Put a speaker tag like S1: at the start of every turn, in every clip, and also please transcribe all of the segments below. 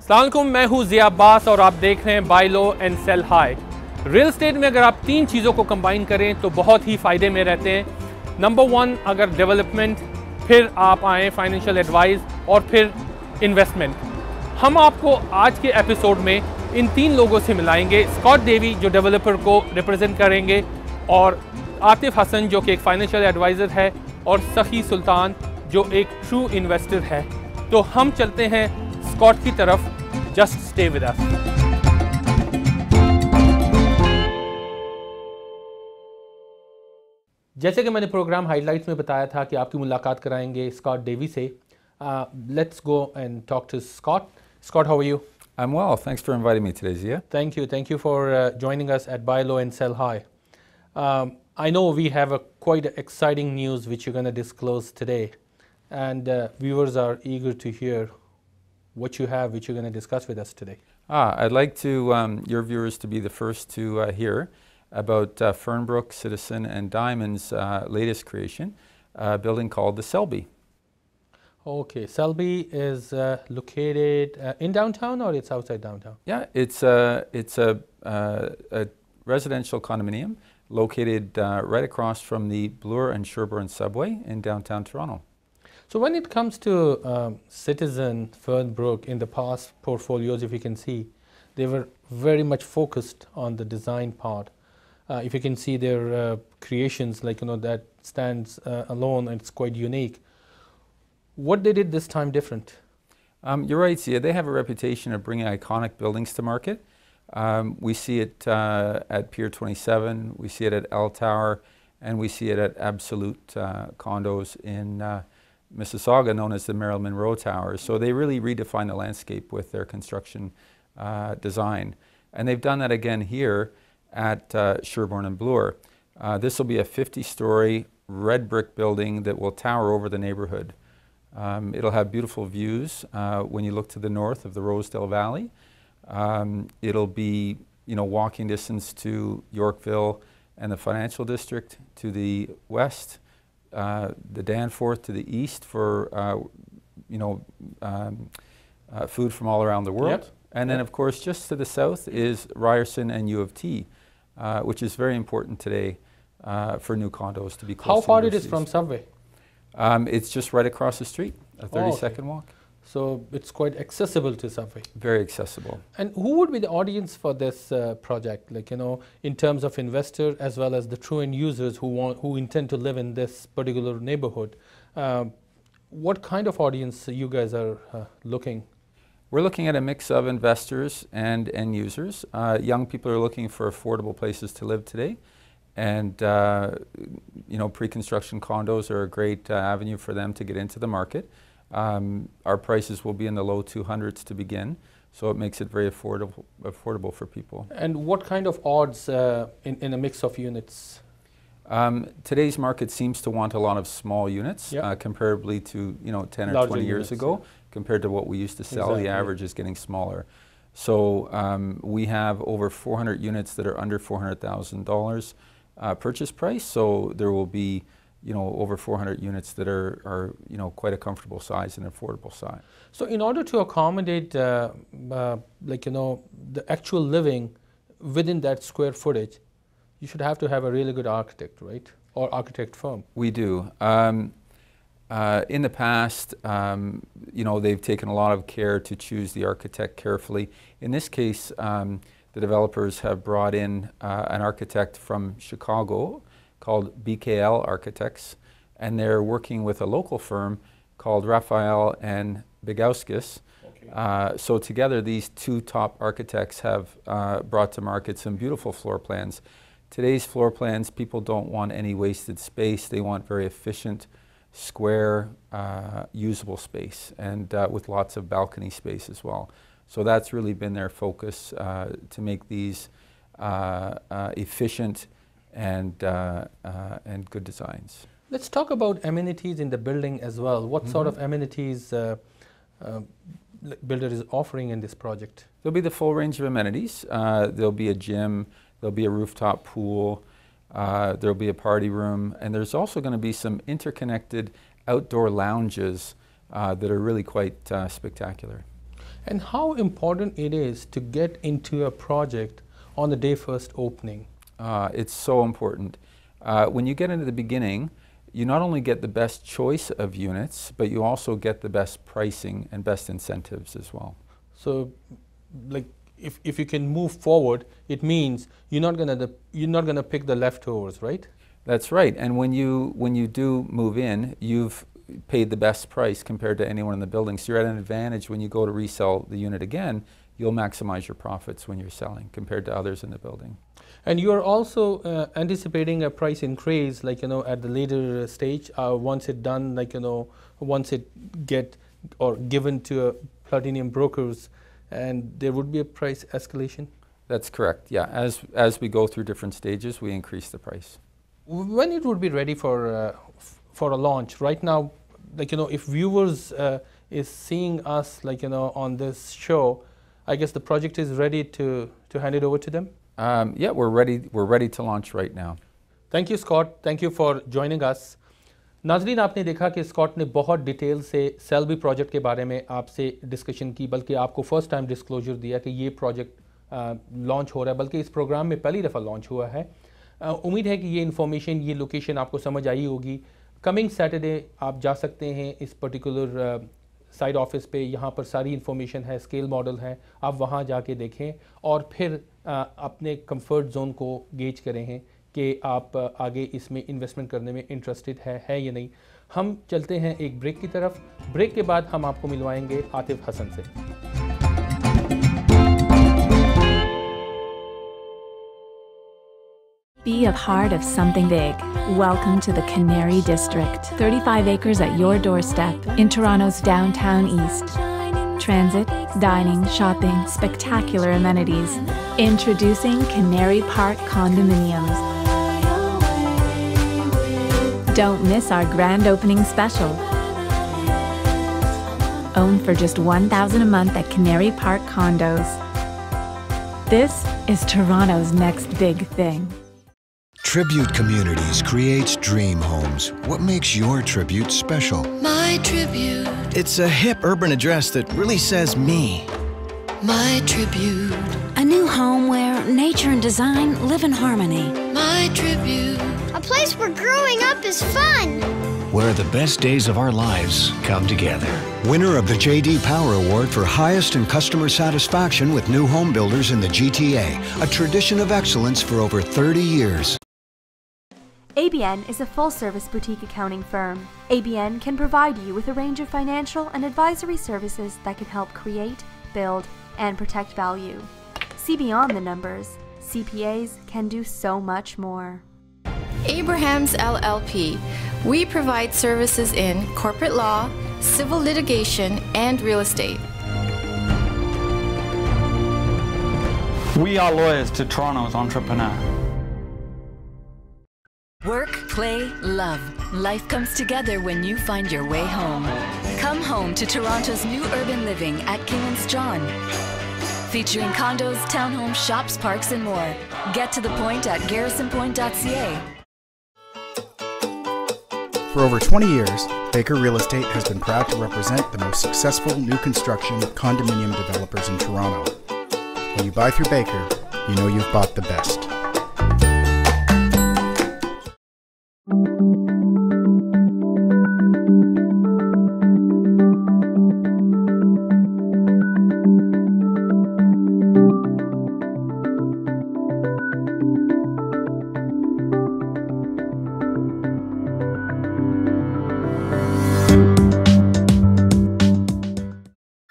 S1: السلام علیکم، میں ہوں ضیاء عباس اور آپ دیکھ رہے ہیں buy low and sell high. Real estate میں اگر آپ تین چیزوں کو کمبائن کریں تو بہت ہی فائدے میں رہتے ہیں۔ نمبر ون، اگر ڈیولپمنٹ، پھر آپ آئیں فائنینشیل ایڈوائز اور پھر انویسٹمنٹ۔ ہم آپ کو آج کے ایپیسوڈ میں ان تین لوگوں سے ملائیں گے۔ اسکاٹ ڈیوی جو ڈیولپر کو ریپرزینٹ کریں گے، اور عاطف حسن جو کہ ایک فائنینشیل ایڈوائزر ہے، اور سخی سلطان جو ایک ٹرو انویسٹر ہے۔ تو ہم چلتے ہیں اسکاٹ کی طرف۔ Just stay with us. جیسے کہ میں نے پروگرام ہائی لائٹس میں بتایا تھا کہ آپ کی ملاقات کرائیں گے اسکاٹ ڈیوی سے۔ Let's go and talk to Scott. Scott, how are you?
S2: I'm well. Thanks for inviting me today, Zia.
S1: Thank you for joining us at Buy Low and Sell High. I know we have quite exciting news which you're going to disclose today, and viewers are eager to hear what you have, which you're going to discuss with us today.
S2: I'd like to your viewers to be the first to hear about Fernbrook, Citizen, and Diamond's latest creation, a building called the Selby.
S1: Okay, Selby is located in downtown, or it's outside downtown?
S2: Yeah, it's a residential condominium located right across from the Bloor and Sherbourne subway in downtown Toronto.
S1: So when it comes to Citizen, Fernbrook, in the past portfolios, if you can see, they were very much focused on the design part. If you can see their creations, like, that stands alone, and it's quite unique. What they did this time different?
S2: You're right, Zia. They have a reputation of bringing iconic buildings to market. We see it at Pier 27, we see it at L Tower, and we see it at Absolute condos in Mississauga, known as the Marilyn Monroe Towers. So they really redefine the landscape with their construction design. And they've done that again here at Sherbourne and Bloor. This will be a 50-story red brick building that will tower over the neighborhood. It'll have beautiful views when you look to the north of the Rosedale Valley. It'll be, walking distance to Yorkville and the financial district to the west, the Danforth to the east for, food from all around the world.
S1: Yep.
S2: And then, of course, just to the south is Ryerson and U of T, which is very important today for new condos to be close to
S1: How far it is
S2: universities.
S1: from Subway?
S2: It's just right across the street, a 30-second walk.
S1: So it's quite accessible to Subway.
S2: Very accessible.
S1: And who would be the audience for this project? Like, in terms of investor as well as the true end users who intend to live in this particular neighborhood. What kind of audience you guys are looking?
S2: We're looking at a mix of investors and end users. Young people are looking for affordable places to live today. And, pre-construction condos are a great avenue for them to get into the market. Our prices will be in the low 200s to begin, so it makes it very affordable for people.
S1: And what kind of odds in a mix of units?
S2: Today's market seems to want a lot of small units, comparably to 10 or
S1: Larger
S2: 20 years
S1: units,
S2: ago, compared to what we used to sell.
S1: Exactly.
S2: The average is getting smaller. So we have over 400 units that are under $400,000 purchase price. So there will be over 400 units that are quite a comfortable size and affordable size.
S1: So in order to accommodate the actual living within that square footage, you should have to have a really good architect, right? Or architect firm.
S2: We do. In the past, they've taken a lot of care to choose the architect carefully. In this case, the developers have brought in an architect from Chicago called BKL Architects, and they're working with a local firm called Raphael and Bigauskis.
S1: Okay.
S2: So together, these two top architects have brought to market some beautiful floor plans. Today's floor plans, people don't want any wasted space. They want very efficient, square, usable space, and with lots of balcony space as well. So that's really been their focus, to make these efficient and good designs.
S1: Let's talk about amenities in the building as well. What sort of amenities builder is offering in this project?
S2: There'll be the full range of amenities. There'll be a gym, there'll be a rooftop pool, there'll be a party room, and there's also going to be some interconnected outdoor lounges that are really quite spectacular.
S1: And how important it is to get into a project on the day first opening?
S2: It's so important. When you get into the beginning, you not only get the best choice of units, but you also get the best pricing and best incentives as well.
S1: So, like, if you can move forward, it means you're not gonna pick the leftovers, right?
S2: That's right. And when you do move in, you've paid the best price compared to anyone in the building. So you're at an advantage when you go to resell the unit again. You'll maximize your profits when you're selling compared to others in the building.
S1: And you are also anticipating a price increase, like, you know, at the later stage, once it's done, like, you know, once it get or given to Platinum brokers, and there would be a price escalation?
S2: That's correct, yeah. As we go through different stages, we increase the price.
S1: When it would be ready for a launch? Right now, like, you know, if viewers is seeing us, like, you know, on this show, I guess the project is ready to hand it over to them?
S2: Yeah, we're ready to launch right now.
S1: Thank you, Scott. Thank you for joining us. नाज़रीन, आपने देखा कि Scott ने बहुत detail से Shelby project के बारे में आपसे डिस्कशन की, बल्कि आपको फर्स्ट टाइम डिस्क्लोजर दिया कि ये प्रोजेक्ट लॉन्च हो रहा है, बल्कि इस प्रोग्राम में पहली दफ़ा लॉन्च हुआ है। उम्मीद है कि ये इन्फॉर्मेशन, ये लोकेशन आपको समझ आई होगी। कमिंग सैटरडे आप जा सकते हैं इस पर्टिकुलर साइड ऑफिस पे, यहाँ पर सारी इन्फॉर्मेशन है, स्केल मॉडल है, आप वहाँ जाके देखें और फिर अपने कंफर्ट जोन को गेज करें हैं कि आप आगे इसमें इन्वेस्टमेंट करने में इंटरेस्टेड है या नहीं। हम चलते हैं एक ब्रेक की तरफ। ब्रेक के बाद हम आपको मिलवाएंगे आतिफ हसन से।
S3: Be a part of something big. Welcome to the Canary District. 35 acres at your doorstep in Toronto's downtown east. Transit, dining, shopping, spectacular amenities. Introducing Canary Park Condominiums. Don't miss our grand opening special. Own for just $1,000 a month at Canary Park Condos. This is Toronto's next big thing.
S4: Tribute Communities creates dream homes. What makes your Tribute special?
S5: My Tribute.
S4: It's a hip urban address that really says me.
S5: My Tribute.
S6: A new home where nature and design live in harmony.
S5: My Tribute.
S7: A place where growing up is fun.
S4: Where the best days of our lives come together. Winner of the J.D. Power Award for highest in customer satisfaction with new home builders in the GTA. A tradition of excellence for over 30 years.
S8: ABN is a full-service boutique accounting firm. ABN can provide you with a range of financial and advisory services that can help create, build, and protect value. See beyond the numbers. CPAs can do so much more.
S5: Abrahams LLP. We provide services in corporate law, civil litigation, and real estate.
S9: We are lawyers to Toronto's entrepreneur.
S6: Work, play, love. Life comes together when you find your way home. Come home to Toronto's new urban living at King & Strachan. Featuring condos, townhomes, shops, parks, and more. Get to the point at garrisonpoint.ca.
S10: For over 20 years, Baker Real Estate has been proud to represent the most successful new construction condominium developers in Toronto. When you buy through Baker, you know you've bought the best.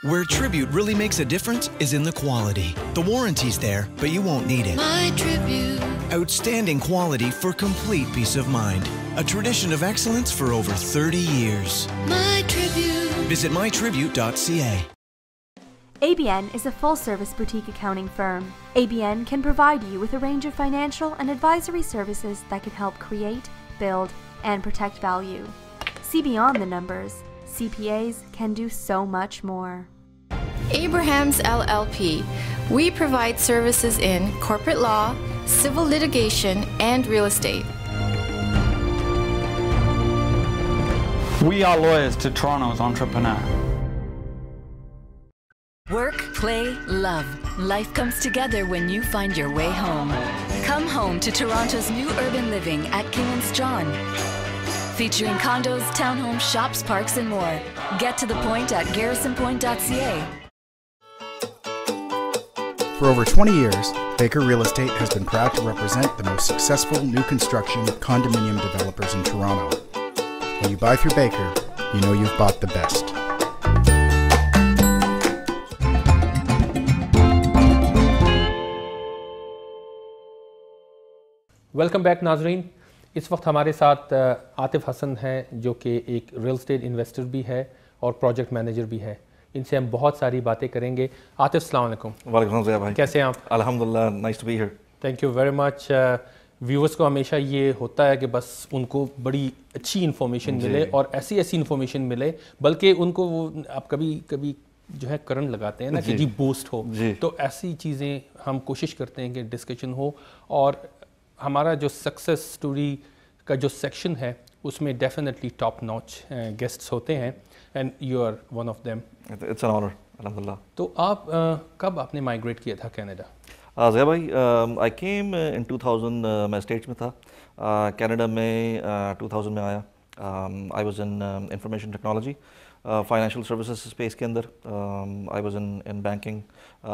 S11: Where Tribute really makes a difference is in the quality. The warranty's there, but you won't need it.
S5: My Tribute.
S11: Outstanding quality for complete peace of mind. A tradition of excellence for over 30 years.
S5: My Tribute.
S11: Visit mytribute.ca.
S8: ABN is a full-service boutique accounting firm. ABN can provide you with a range of financial and advisory services that can help create, build, and protect value. See beyond the numbers. CPAs can do so much more.
S5: Abrahams LLP. We provide services in corporate law, civil litigation, and real estate.
S9: We are lawyers to Toronto's entrepreneur.
S6: Work, play, love. Life comes together when you find your way home. Come home to Toronto's new urban living at King and Strachan. Featuring condos, townhomes, shops, parks, and more. Get to the point at garrisonpoint.ca.
S10: For over 20 years, Baker Real Estate has been proud to represent the most successful new construction condominium developers in Toronto. When you buy through Baker, you know you've bought the best.
S1: Welcome back नाजरीन। इस वक्त हमारे साथ आतिफ हसन हैं जो कि एक real estate investor भी है और प्रोजेक्ट मैनेजर भी है। इनसे हम बहुत सारी बातें करेंगे। आतिफ अस्सलाम वालेकुम।
S12: वालेकुम सलाम भाई,
S1: कैसे हैं आप?
S12: अल्हम्दुलिल्लाह, nice to be here.
S1: Thank you very much. Viewers को हमेशा ये होता है कि बस उनको बड़ी अच्छी इन्फॉर्मेशन मिले और ऐसी इन्फॉर्मेशन मिले, बल्कि उनको वो आप कभी कभी जो है करंट लगाते हैं ना कि जी बूस्ट हो, तो ऐसी चीज़ें हम कोशिश करते हैं कि डिस्कशन हो। और हमारा जो सक्सेस स्टोरी का जो सेक्शन है उसमें डेफिनेटली टॉप नॉच गेस्ट्स होते हैं and you are one of them.
S12: It's an honour, अल्हम्दुलिल्लाह।
S1: तो आप कब आपने माइग्रेट किया था कनाडा?
S12: ज़िया भाई, आई केम इन 2000, मैं स्टेट्स में था, कनाडा में 2000 में आया। I was in information technology, financial services space के अंदर। I was in banking.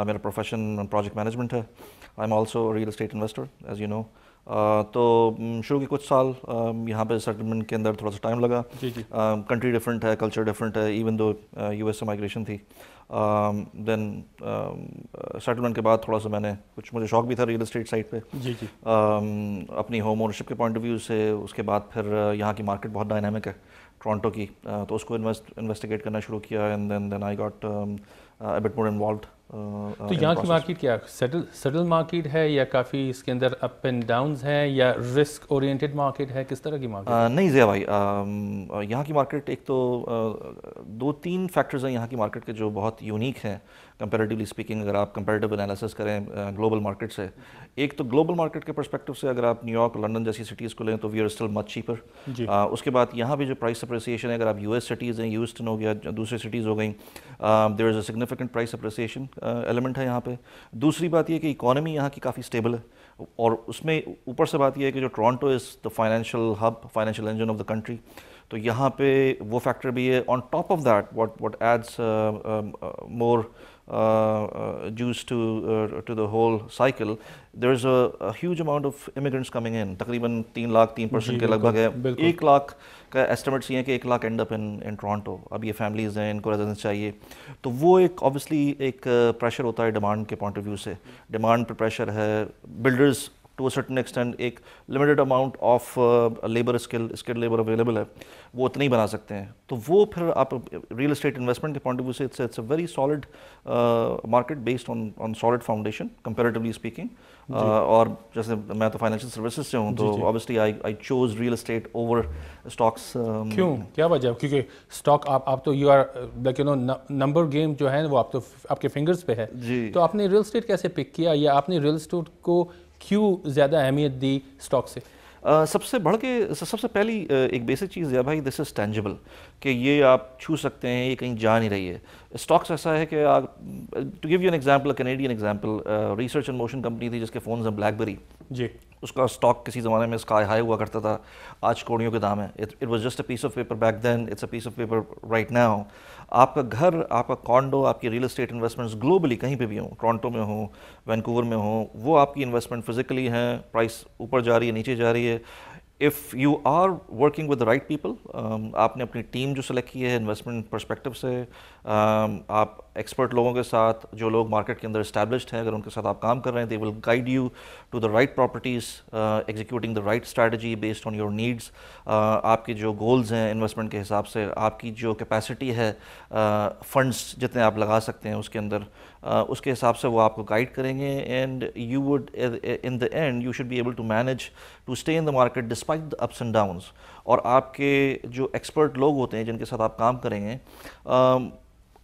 S12: मेरा प्रोफेशन प्रोजेक्ट मैनेजमेंट है। I am also real estate investor, as you know. तो शुरू के कुछ साल यहाँ पे सेटलमेंट के अंदर थोड़ा सा टाइम लगा। कंट्री डिफरेंट है, कल्चर डिफरेंट है, इवन दो यूएस से माइग्रेशन थी। देन सेटलमेंट के बाद थोड़ा सा मुझे शौक भी था रियल एस्टेट साइड पे, अपनी होम ओनरशिप के पॉइंट ऑफ व्यू से। उसके बाद फिर यहाँ की मार्केट बहुत डायनामिक है टोरंटो की, तो उसको इन्वेस्टिगेट करना शुरू किया and then I got a bit more involved.
S1: तो यहाँ की मार्केट क्या सेटल मार्केट है या काफ़ी इसके अंदर अप एंड डाउन्स हैं या रिस्क ओरिएंटेड मार्केट है, किस तरह की मार्केट?
S12: नहीं ज़िया भाई, यहाँ की मार्केट एक तो 2-3 फैक्टर्स हैं यहाँ की मार्केट के जो बहुत यूनिक हैं कंपैरेटिवली स्पीकिंग। अगर आप कंपैरेटिव एनालिसिस करें ग्लोबल मार्केट से, एक तो ग्लोबल मार्केट के पर्सपेक्टिव से अगर आप न्यूयॉर्क, लंदन जैसी सिटीज़ को लें तो we are still much cheaper. उसके बाद यहाँ भी जो प्राइस अप्रिसिएशन है, अगर आप यूएस सिटीज़ हैं, ह्यूस्टन हो गया, दूसरी सिटीज़ हो गई, there is a significant price appreciation element है यहाँ पे। दूसरी बात ये कि इकॉनमी यहाँ की काफ़ी स्टेबल है, और उसमें ऊपर से बात यह है कि जो Toronto is the financial hub, financial engine of the country, तो यहाँ पे वो फैक्टर भी है। On top of that what adds more juice to the whole cycle, there is a huge amount of immigrants coming in. तकरीबन 3 लाख 3% के लगभग है। 1 लाख का एस्टिमेट्स ये है कि 1 lakh and up in Toronto. अब ये फैमिलीज़ हैं, इनको रेजिडेंस चाहिए, तो वो एक ऑब्वियसली एक प्रेशर होता है डिमांड के पॉइंट ऑफ व्यू से। डिमांड पर प्रेशर है, builders to a certain extent एक limited amount of labour skilled labour available है, वो उतना ही बना सकते हैं। तो वो फिर आप रियल एस्टेट इन्वेस्टमेंट के पॉइंट ऑफ व्यू से it's a very solid market based on solid foundation comparatively speaking. और जैसे मैं तो फाइनेंशियल सर्विसेज से हूँ, तो obviously I chose real estate over stocks.
S1: क्यों, क्या वजह? क्योंकि स्टॉक आप तो you are like you know number game जो है वो आप तो आपके फिंगर्स पे है जी। तो आपने रियल एस्टेट कैसे पिक किया, या आपने रियल एस्टेट को क्यों ज़्यादा अहमियत दी स्टॉक से?
S12: सबसे बढ़ के सबसे पहली एक बेसिक चीज़ है भाई, दिस इज़ टेंजिबल, कि ये आप छू सकते हैं, ये कहीं जा नहीं रही है। स्टॉक्स ऐसा है कि आप, to give you an example, Canadian example, research and motion company थी जिसके फ़ोन्स हैं ब्लैकबेरी जी। उसका स्टॉक किसी ज़माने में स्काई हाई हुआ करता था, आज करोड़ों के दाम है। It was just a piece of paper back then, it's a piece of paper right now. आपका घर, आपका कॉन्डो, आपकी रियल एस्टेट इन्वेस्टमेंट्स ग्लोबली कहीं पे भी हों, टोरंटो में हो, वैंकूवर में हो, वो आपकी इन्वेस्टमेंट फिजिकली हैं, प्राइस ऊपर जा रही है, नीचे जा रही है। If you are working with the right people, आपने अपनी टीम जो सेलेक्ट की है इन्वेस्टमेंट पर्सपेक्टिव से, आप एक्सपर्ट लोगों के साथ, जो लोग मार्केट के अंदर एस्टैब्लिश्ड हैं, अगर उनके साथ आप काम कर रहे हैं, they will guide you to the right properties, executing the right strategy based on your needs. आपके जो गोल्स हैं इन्वेस्टमेंट के हिसाब से, आपकी जो कैपेसिटी है, फंड्स जितने आप लगा सकते हैं उसके अंदर, उसके हिसाब से वो आपको गाइड करेंगे। And you would in the end you should be able to manage to stay in the market despite the ups and downs. और आपके जो एक्सपर्ट लोग होते हैं जिनके साथ आप काम करेंगे,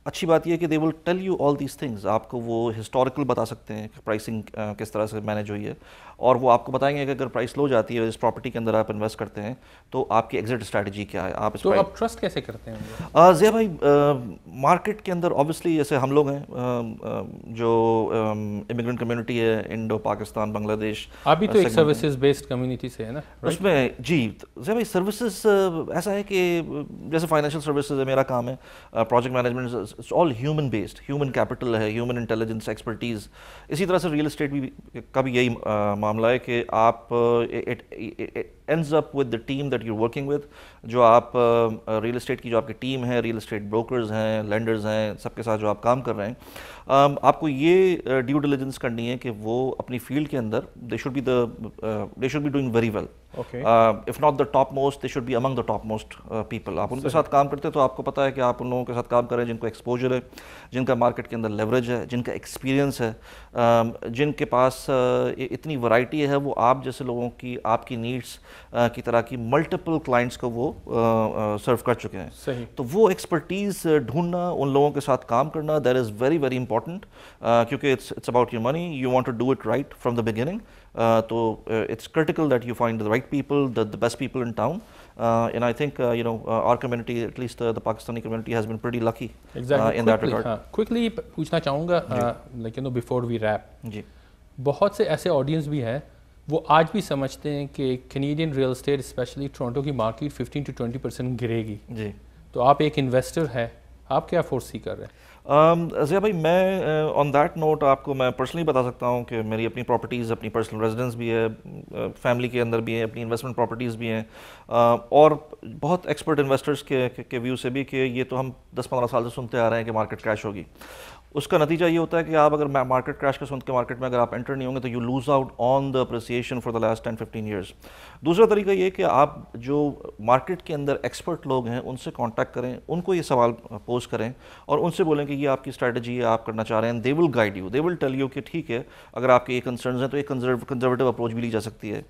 S12: اچھی بات یہ ہے کہ they will tell you all these things. آپ کو وہ ہسٹوریکل بتا سکتے ہیں کہ پرائسنگ کس طرح سے مینیج ہوئی ہے, اور وہ آپ کو بتائیں گے کہ اگر پرائس لو جاتی ہے اس پراپرٹی کے اندر آپ انویسٹ کرتے ہیں تو آپ کی ایگزٹ اسٹریٹجی کیا ہے. آپ
S1: تو آپ ٹرسٹ کیسے کرتے ہیں؟
S12: ضیاء بھائی, مارکیٹ کے اندر آبویسلی جیسے ہم لوگ ہیں جو امیگرنٹ کمیونٹی ہے, انڈو پاکستان بنگلہ دیش,
S1: آپ بھی تو ایک سروسز بیسڈ کمیونٹی سے ہے نا
S12: اس میں. جی ضیاء بھائی, سروسز ایسا ہے کہ جیسے فائنینشیل سروسز ہے, میرا کام ہے project management, it's all human based, human capital ہے, ہیومن انٹیلیجنس, ایکسپرٹیز. اسی طرح سے ریئل اسٹیٹ کا بھی یہی معاملہ ہے کہ آپ ends up with the team that you're working with. جو آپ ریئل اسٹیٹ کی جو آپ کی ٹیم ہے, ریئل اسٹیٹ بروکرز ہیں, لینڈرز ہیں, سب کے ساتھ جو آپ کام کر رہے ہیں, آپ کو یہ ڈیو ڈیلیجنس کرنی ہے کہ وہ اپنی فیلڈ کے اندر they should be doing very well. If not the top most, they should be among the top most people. آپ ان کے ساتھ کام کرتے ہیں تو آپ کو پتہ ہے کہ آپ ان لوگوں کے ساتھ کام کریں جن کو ایکسپوجر ہے, جن کا مارکیٹ کے اندر لیوریج ہے, جن کا ایکسپیرینس ہے, جن کے پاس اتنی ورائٹی ہے, وہ آپ جیسے لوگوں کی, آپ کی نیڈس کی طرح کی ملٹیپل کلائنٹس کو وہ سرو کر چکے ہیں. تو وہ ایکسپرٹیز ڈھونڈنا, ان لوگوں کے ساتھ کام کرنا, that is very very important, کیونکہ it's about your money, you want to do it right from the beginning. تو it's critical that you find the right people, the best people in town, and I think our community, at least the Pakistani community, has been pretty lucky in that regard.
S1: Quickly پوچھنا چاہوں گا, like before we wrap, جی بہت سے ایسے audience بھی ہیں وہ آج بھی سمجھتے ہیں کہ Canadian real estate especially Toronto کی مارکیٹ 15 to 20% گرے گی. جی تو آپ ایک انویسٹر ہیں, آپ کیا فورسی کر رہے ہیں؟
S12: ضیاء بھائی, میں آن دیٹ نوٹ آپ کو میں پرسنلی بتا سکتا ہوں کہ میری اپنی پراپرٹیز, اپنی پرسنل ریزیڈنس بھی ہے, فیملی کے اندر بھی ہیں, اپنی انویسٹمنٹ پراپرٹیز بھی ہیں, اور بہت ایکسپرٹ انویسٹرز کے ویو سے بھی کہ یہ تو ہم 10-15 سال سے سنتے آ رہے ہیں کہ مارکیٹ کریش ہوگی. اس کا نتیجہ یہ ہوتا ہے کہ آپ اگر مارکیٹ کریش کا سن کے مارکیٹ میں اگر آپ انٹر نہیں ہوں گے تو you lose out on the appreciation for the last 10-15 years. دوسرا طریقہ یہ کہ آپ جو مارکیٹ کے اندر ایکسپرٹ لوگ ہیں ان سے کانٹیکٹ کریں, ان کو یہ سوال پوز کریں اور ان سے بولیں کہ یہ آپ کی اسٹریٹجی ہے, آپ کرنا چاہ رہے ہیں. They will guide you, they will tell you کہ ٹھیک ہے, اگر آپ کے یہ کنسرنز ہیں تو ایک کنزرویٹو اپروچ بھی لی جا سکتی ہے.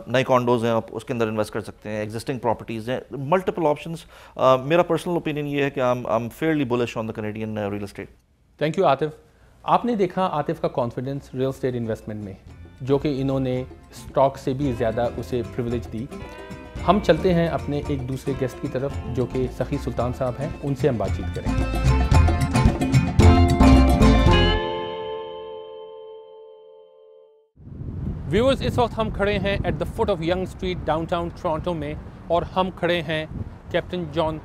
S12: نئے کانڈوز ہیں, آپ اس کے اندر انویسٹ کر سکتے ہیں, ایگزسٹنگ پراپرٹیز ہیں, ملٹیپل آپشنز. میرا پرسنل اوپینین یہ ہے کہ I am fairly بلش on the Canadian real state.
S1: Thank you Atif. آپ نے دیکھا عاطف کا کانفیڈنس ریئل اسٹیٹ انویسٹمنٹ میں, جو کہ انہوں نے اسٹاک سے بھی زیادہ اسے پریویلیج دی. ہم چلتے ہیں اپنے ایک دوسرے گیسٹ کی طرف جو کہ سخی سلطان صاحب ہیں, ان سے ہم بات چیت کریں گے. ویورز, اس وقت ہم کھڑے ہیں at the foot of Yonge Street downtown Toronto ٹورانٹو میں, اور ہم کھڑے ہیں کیپٹن جان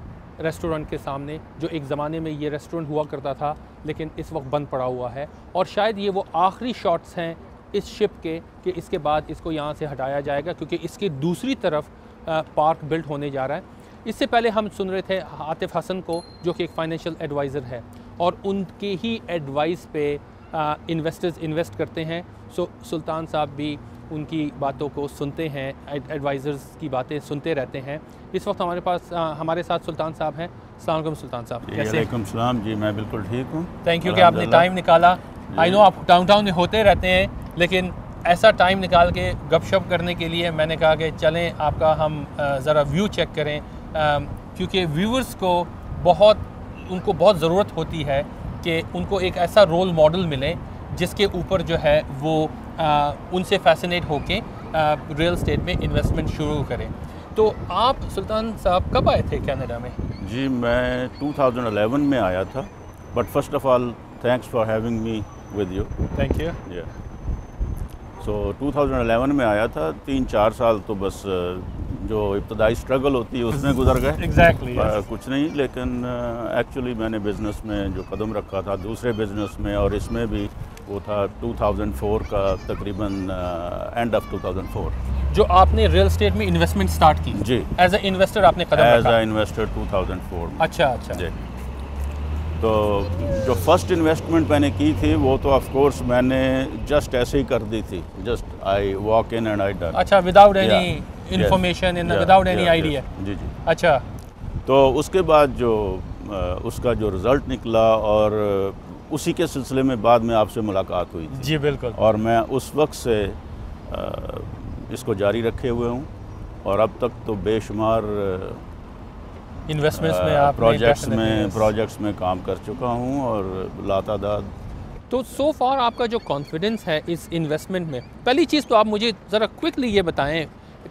S1: ریسٹورنٹ کے سامنے, جو ایک زمانے میں یہ ریسٹورنٹ ہوا کرتا تھا لیکن اس وقت بند پڑا ہوا ہے, اور شاید یہ وہ آخری شاٹس ہیں اس شپ کے کہ اس کے بعد اس کو یہاں سے ہٹایا جائے گا کیونکہ اس کی دوسری طرف پارک بلڈ ہونے جا رہا ہے. اس سے پہلے ہم سن رہے تھے عاطف حسن کو, جو کہ ایک فائنینشیل ایڈوائزر ہے, اور ان کے ہی ایڈوائس پہ انویسٹرز انویسٹ کرتے ہیں. سلطان صاحب بھی ان کی باتوں کو سنتے ہیں, ایڈوائزرز کی باتیں سنتے رہتے ہیں. اس وقت ہمارے ساتھ سلطان صاحب ہیں. السلام علیکم سلطان صاحب.
S13: وعلیکم السلام. جی میں بالکل ٹھیک ہوں.
S1: تھینک یو کہ آپ نے ٹائم نکالا. آئی نو آپ ڈاؤن ٹاؤن میں ہوتے رہتے ہیں, لیکن ایسا ٹائم نکال کے گپ شپ کرنے کے لیے میں نے کہا کہ چلیں آپ کا ہم ذرا ویو چیک کریں, کیونکہ ویورز کو ان کو بہت ضرورت ہوتی ہے کہ ان کو ایک ایسا رول ماڈل ملے جس کے اوپر جو ہے وہ ان سے فیسنیٹ ہو کے ریئل اسٹیٹ میں انویسٹمنٹ شروع کریں. تو آپ سلطان صاحب کب آئے تھے کینیڈا میں؟
S13: جی میں 2011 میں آیا تھا, but first of all thanks for having me with you.
S1: Thank you.
S13: So 2011 میں آیا تھا. 3-4 سال تو بس جو ابتدائی اسٹرگل ہوتی ہے اس میں گزر گئے.
S1: ایگزیکٹلی
S13: کچھ نہیں, لیکن ایکچولی میں نے بزنس میں جو قدم رکھا تھا دوسرے بزنس میں, اور اس میں بھی وہ تھا 2004 کا تقریباً اینڈ آف 2004
S1: جو آپ نے ریئل اسٹیٹ میں انویسٹمنٹ سٹارٹ کی.
S13: جی
S1: ایز اے انویسٹر آپ نے قدم رکھا.
S13: As a investor 2004.
S1: اچھا
S13: جی. تو جو فرسٹ انویسٹمنٹ میں نے کی تھی وہ تو آف کورس میں نے جسٹ ایسے ہی کر دی تھی, just I walk in and I done.
S1: اچھا, without any information and without any idea.
S13: جی جی.
S1: اچھا.
S13: تو اس کے بعد جو اس کا جو رزلٹ نکلا, اور اسی کے سلسلے میں بعد میں آپ سے ملاقات ہوئی تھی.
S1: جی بالکل.
S13: اور میں اس وقت سے اس کو جاری رکھے ہوئے ہوں, اور اب تک تو بے شمار
S1: इन्वेस्टमेंट्स में आप
S13: प्रोजेक्ट्स में काम कर चुका हूँ और लातादाद।
S1: तो सो फार आपका जो कॉन्फिडेंस है इस इन्वेस्टमेंट में, पहली चीज़ तो आप मुझे ज़रा क्विकली ये बताएं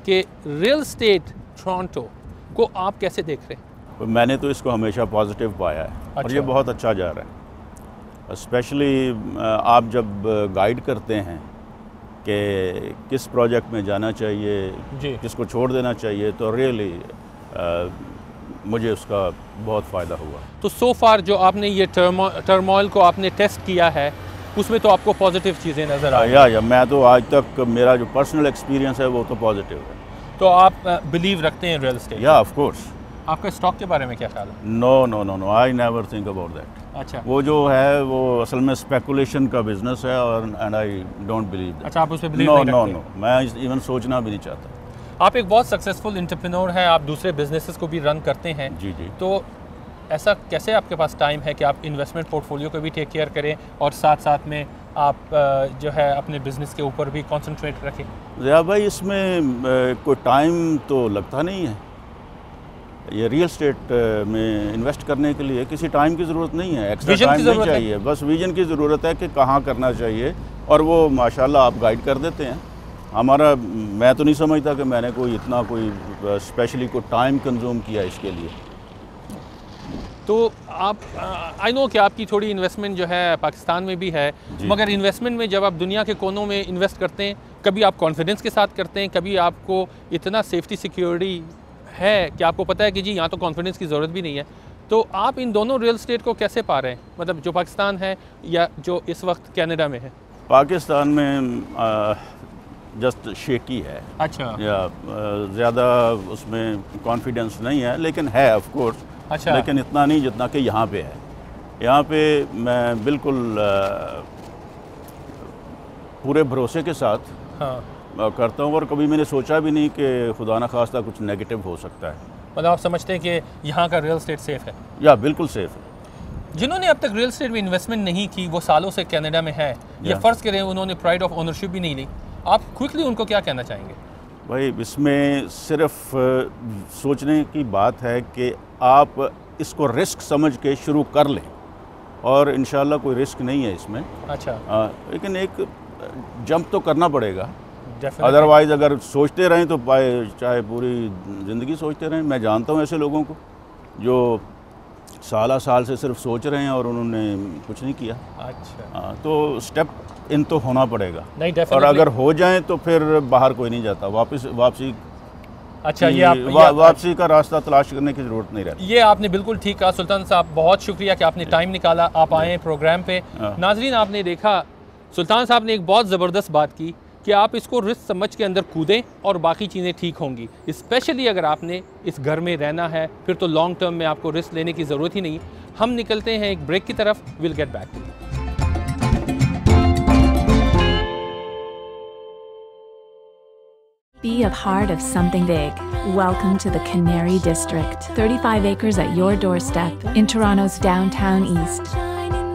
S1: कि रियल एस्टेट टोरंटो को आप कैसे देख रहे हैं?
S13: मैंने तो इसको हमेशा पॉजिटिव पाया है और ये बहुत अच्छा जा रहा है। स्पेशली आप जब गाइड करते हैं कि किस प्रोजेक्ट में जाना चाहिए, किसको छोड़ देना चाहिए, तो रियली मुझे उसका बहुत फ़ायदा हुआ।
S1: तो सो फार जो आपने ये टर्मोइल को आपने टेस्ट किया है उसमें तो आपको पॉजिटिव चीज़ें नज़र आई?
S13: या मैं तो आज तक मेरा जो पर्सनल एक्सपीरियंस है वो तो पॉजिटिव है।
S1: तो आप बिलीव रखते हैं रियल एस्टेट?
S13: या ऑफ कोर्स।
S1: आपका स्टॉक के बारे में क्या ख्याल है?
S13: No I never think about that.
S1: अच्छा,
S13: वो जो है वो असल में स्पेकुलेशन का बिजनेस है और and I don't believe that.
S1: अच्छा, आप उस पे बिलीव नहीं रखते?
S13: नो मैं इवन सोचना भी नहीं चाहता।
S1: आप एक बहुत सक्सेसफुल एंटरप्रेन्योर हैं, आप दूसरे बिजनेसेस को भी रन करते हैं।
S13: जी।
S1: तो ऐसा कैसे आपके पास टाइम है कि आप इन्वेस्टमेंट पोर्टफोलियो को भी टेक केयर करें और साथ साथ में आप जो है अपने बिजनेस के ऊपर भी कंसंट्रेट रखें?
S13: ज़िया भाई, इसमें कोई टाइम तो लगता नहीं है। ये रियल एस्टेट में इन्वेस्ट करने के लिए किसी टाइम की ज़रूरत नहीं है, एक्स्ट्रा टाइम नहीं चाहिए, बस विजन की ज़रूरत है कि कहाँ करना चाहिए और वो माशाल्लाह आप गाइड कर देते हैं। मैं तो नहीं समझता कि मैंने कोई स्पेशली कोई टाइम कंज्यूम किया इसके लिए।
S1: तो आप आई नो कि आपकी थोड़ी इन्वेस्टमेंट जो है पाकिस्तान में भी है, मगर इन्वेस्टमेंट में जब आप दुनिया के कोनों में इन्वेस्ट करते हैं, कभी आप कॉन्फिडेंस के साथ करते हैं, कभी आपको इतना सेफ्टी सिक्योरिटी है कि आपको पता है कि जी यहाँ तो कॉन्फिडेंस की ज़रूरत भी नहीं है। तो आप इन दोनों रियल एस्टेट को कैसे पा रहे हैं, मतलब जो पाकिस्तान है या जो इस वक्त कनाडा में है?
S13: पाकिस्तान में जस्ट शेकी है।
S1: अच्छा।
S13: या ज़्यादा उसमें कॉन्फिडेंस नहीं है, लेकिन है ऑफ कोर्स।
S1: अच्छा।
S13: लेकिन इतना नहीं जितना कि यहाँ पे है। यहाँ पे मैं बिल्कुल पूरे भरोसे के साथ करता हूँ और कभी मैंने सोचा भी नहीं कि खुदा न खास्ता कुछ नेगेटिव हो सकता है।
S1: मतलब आप समझते हैं कि यहाँ का रियल एस्टेट सेफ़ है?
S13: या बिल्कुल सेफ़ है।
S1: जिन्होंने अब तक रियल एस्टेट में इन्वेस्टमेंट नहीं की, वो सालों से कनाडा में है, या फ़र्ज़ करें उन्होंने प्राइड ऑफ ओनरशिप भी नहीं ली, आप क्विकली उनको क्या कहना चाहेंगे?
S13: भाई, इसमें सिर्फ सोचने की बात है कि आप इसको रिस्क समझ के शुरू कर लें और इंशाल्लाह कोई रिस्क नहीं है इसमें।
S1: अच्छा।
S13: लेकिन एक जंप तो करना पड़ेगा, अदरवाइज़ अगर सोचते रहें तो चाहे पूरी ज़िंदगी सोचते रहें। मैं जानता हूँ ऐसे लोगों को जो साल से सिर्फ सोच रहे हैं और उन्होंने कुछ नहीं किया।
S1: अच्छा।
S13: तो स्टेप इन तो होना पड़ेगा।
S1: नहीं,
S13: और अगर हो जाए तो फिर बाहर कोई नहीं जाता, वापसी
S1: अच्छा,
S13: वापसी का रास्ता तलाश करने की ज़रूरत नहीं रहती।
S1: ये आपने बिल्कुल ठीक कहा सुल्तान साहब, बहुत शुक्रिया कि आपने टाइम निकाला, आप आए प्रोग्राम पे। नाजरीन, आपने देखा सुल्तान साहब ने एक बहुत ज़बरदस्त बात की कि आप इसको रिस्क समझ के अंदर कूदें और बाकी चीज़ें ठीक होंगी। स्पेशली अगर आपने इस घर में रहना है, फिर तो लॉन्ग टर्म में आपको रिस्क लेने की ज़रूरत ही नहीं। हम निकलते हैं एक ब्रेक की तरफ, will get back.
S3: Be a part of something big. Welcome to the Canary District. 35 acres at your doorstep in Toronto's downtown east.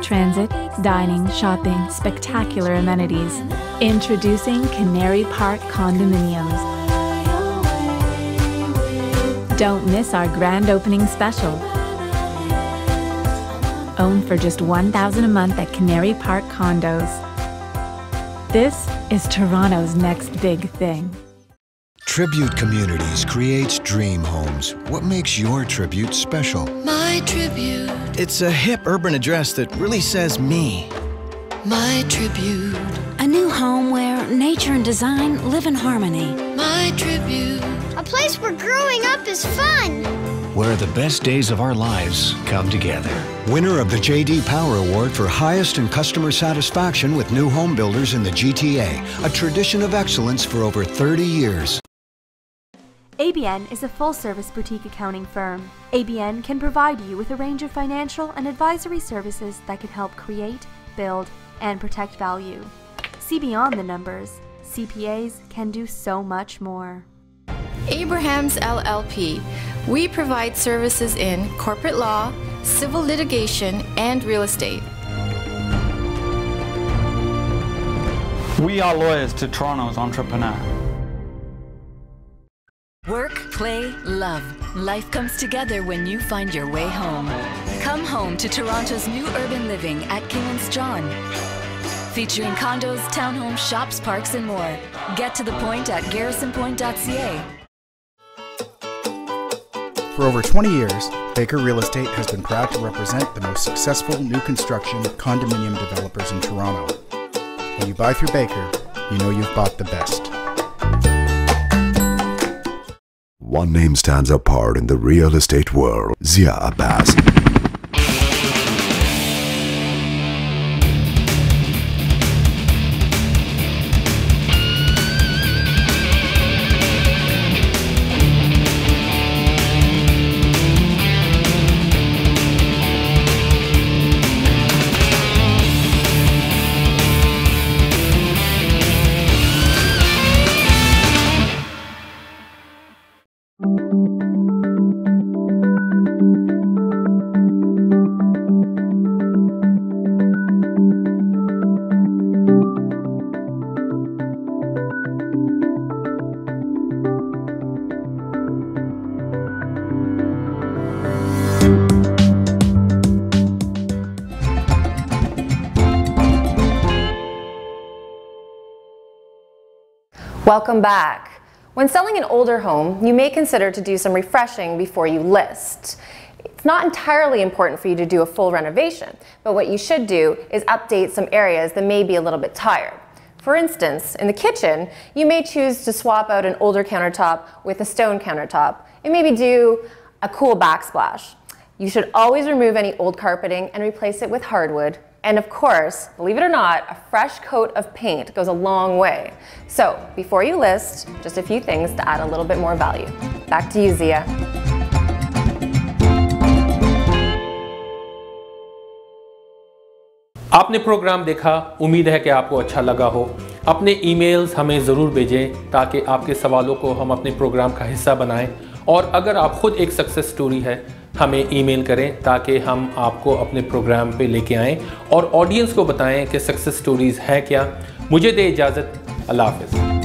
S3: Transit, dining, shopping, spectacular amenities. Introducing Canary Park Condominiums. Don't miss our grand opening special. Own for just $1,000 a month at Canary Park Condos. This is Toronto's next big thing.
S4: Tribute Communities creates dream homes. What makes your Tribute special?
S14: My Tribute.
S11: It's a hip urban address that really says me.
S14: My Tribute.
S15: A new home where nature and design live in harmony.
S14: My Tribute.
S7: A place where growing up is fun.
S11: Where the best days of our lives come together.
S4: Winner of the J.D. Power Award for highest in customer satisfaction with new home builders in the GTA. A tradition of excellence for over 30 years.
S8: ABN is a full-service boutique accounting firm. ABN can provide you with a range of financial and advisory services that can help create, build, and protect value. See beyond the numbers. CPAs can do so much more.
S5: Abrahams LLP. We provide services in corporate law, civil litigation, and real estate.
S9: We are lawyers to Toronto's entrepreneur.
S6: Work, Play, love. Life comes together when you find your way home. Come home to Toronto's new urban living at King and Strachan. Featuring condos, townhomes, shops, parks, and more. Get to the point at garrisonpoint.ca.
S10: For over 20 years, Baker Real Estate has been proud to represent the most successful new construction condominium developers in Toronto. When you buy through Baker, you know you've bought the best.
S16: One name stands apart in the real estate world, Zia Abbas.
S17: Welcome back. When selling an older home, you may consider to do some refreshing before you list. It's not entirely important for you to do a full renovation, but what you should do is update some areas that may be a little bit tired. For instance, in the kitchen, you may choose to swap out an older countertop with a stone countertop and maybe do a cool backsplash. You should always remove any old carpeting and replace it with hardwood. And of course, believe it or not, a fresh coat of paint goes a long way. So before you list, just a few things to add a little bit more value. Back to you, Zia.
S1: आपने programme देखा, उम्मीद है कि आपको अच्छा लगा हो। अपने ईमेल्स हमें ज़रूर भेजें ताकि आपके सवालों को हम अपने प्रोग्राम का हिस्सा बनाएं। और अगर आप खुद एक सक्सेस स्टोरी है, हमें ईमेल करें ताकि हम आपको अपने प्रोग्राम पे लेके आएं और ऑडियंस को बताएं कि सक्सेस स्टोरीज़ हैं क्या। मुझे दे इजाज़त, अल्लाह हाफ़िज़।